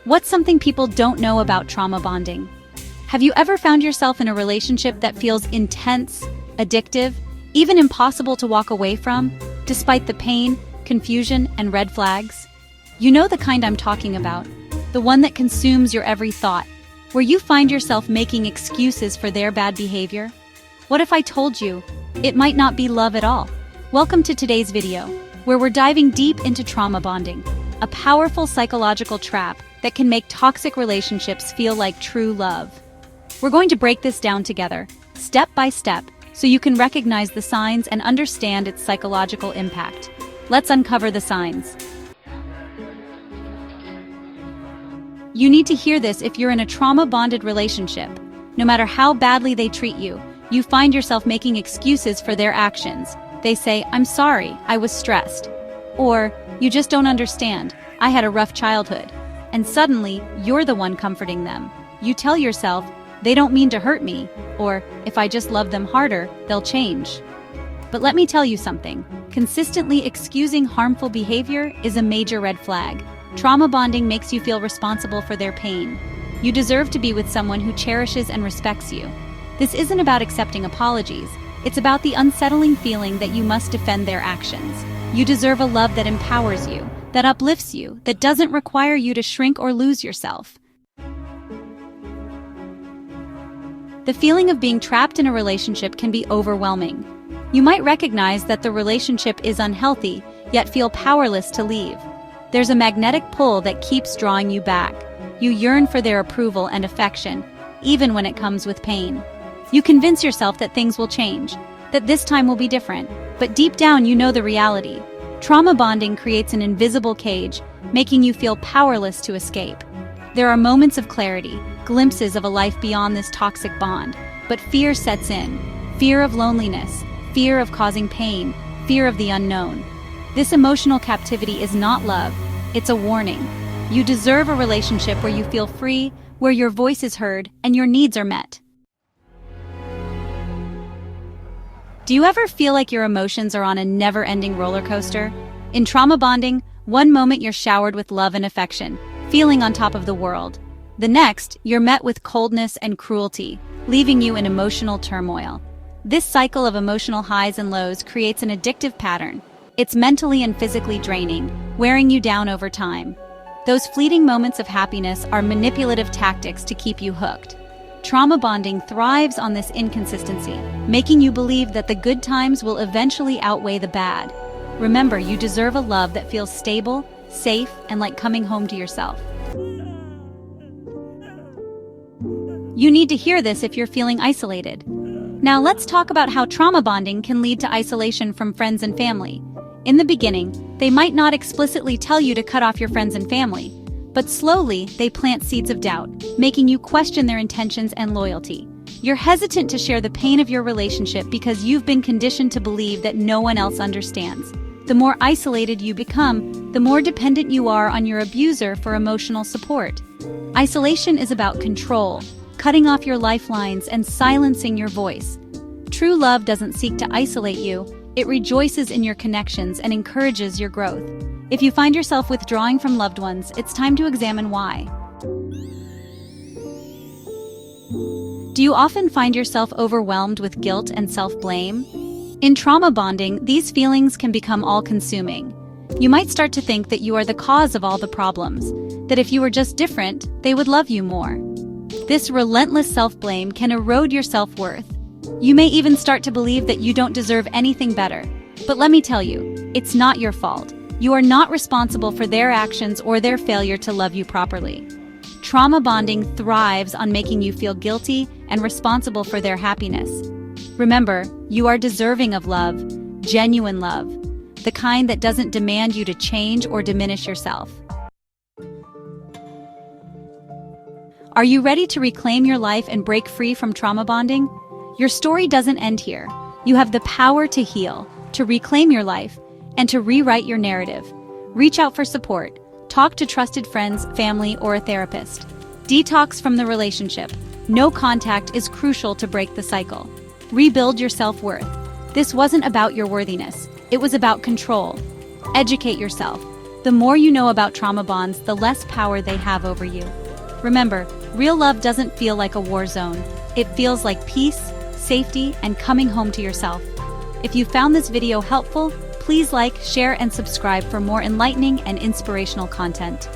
What's something people don't know about trauma bonding? Have you ever found yourself in a relationship that feels intense, addictive, even impossible to walk away from, despite the pain, confusion, and red flags? You know the kind I'm talking about, the one that consumes your every thought, where you find yourself making excuses for their bad behavior? What if I told you it might not be love at all? Welcome to today's video, where we're diving deep into trauma bonding, a powerful psychological trap that can make toxic relationships feel like true love. We're going to break this down together, step by step, so you can recognize the signs and understand its psychological impact. Let's uncover the signs. You need to hear this if you're in a trauma-bonded relationship. No matter how badly they treat you, you find yourself making excuses for their actions. They say, "I'm sorry, I was stressed." Or, "You just don't understand, I had a rough childhood." And suddenly, you're the one comforting them. You tell yourself, "They don't mean to hurt me," or, "If I just love them harder, they'll change." But let me tell you something. Consistently excusing harmful behavior is a major red flag. Trauma bonding makes you feel responsible for their pain. You deserve to be with someone who cherishes and respects you. This isn't about accepting apologies. It's about the unsettling feeling that you must defend their actions. You deserve a love that empowers you, that uplifts you, that doesn't require you to shrink or lose yourself. The feeling of being trapped in a relationship can be overwhelming. You might recognize that the relationship is unhealthy, yet feel powerless to leave. There's a magnetic pull that keeps drawing you back. You yearn for their approval and affection, even when it comes with pain. You convince yourself that things will change, that this time will be different, but deep down you know the reality. Trauma bonding creates an invisible cage, making you feel powerless to escape. There are moments of clarity, glimpses of a life beyond this toxic bond, but fear sets in. Fear of loneliness, fear of causing pain, fear of the unknown. This emotional captivity is not love, it's a warning. You deserve a relationship where you feel free, where your voice is heard, and your needs are met. Do you ever feel like your emotions are on a never-ending roller coaster? In trauma bonding, one moment you're showered with love and affection, feeling on top of the world. The next, you're met with coldness and cruelty, leaving you in emotional turmoil. This cycle of emotional highs and lows creates an addictive pattern. It's mentally and physically draining, wearing you down over time. Those fleeting moments of happiness are manipulative tactics to keep you hooked. Trauma bonding thrives on this inconsistency, making you believe that the good times will eventually outweigh the bad. Remember, you deserve a love that feels stable, safe, and like coming home to yourself. You need to hear this if you're feeling isolated. Now let's talk about how trauma bonding can lead to isolation from friends and family. In the beginning, they might not explicitly tell you to cut off your friends and family, but slowly they plant seeds of doubt, making you question their intentions and loyalty. You're hesitant to share the pain of your relationship because you've been conditioned to believe that no one else understands. The more isolated you become, the more dependent you are on your abuser for emotional support. Isolation is about control, cutting off your lifelines and silencing your voice. True love doesn't seek to isolate you, it rejoices in your connections and encourages your growth. If you find yourself withdrawing from loved ones, it's time to examine why. Do you often find yourself overwhelmed with guilt and self-blame? In trauma bonding, these feelings can become all-consuming. You might start to think that you are the cause of all the problems, that if you were just different, they would love you more. This relentless self-blame can erode your self-worth. You may even start to believe that you don't deserve anything better. But let me tell you, it's not your fault. You are not responsible for their actions or their failure to love you properly. Trauma bonding thrives on making you feel guilty and responsible for their happiness. Remember, you are deserving of love, genuine love, the kind that doesn't demand you to change or diminish yourself. Are you ready to reclaim your life and break free from trauma bonding? Your story doesn't end here. You have the power to heal, to reclaim your life, and to rewrite your narrative. Reach out for support. Talk to trusted friends, family, or a therapist. Detox from the relationship. No contact is crucial to break the cycle. Rebuild your self-worth. This wasn't about your worthiness. It was about control. Educate yourself. The more you know about trauma bonds, the less power they have over you. Remember, real love doesn't feel like a war zone. It feels like peace, safety, and coming home to yourself. If you found this video helpful, please like, share, and subscribe for more enlightening and inspirational content.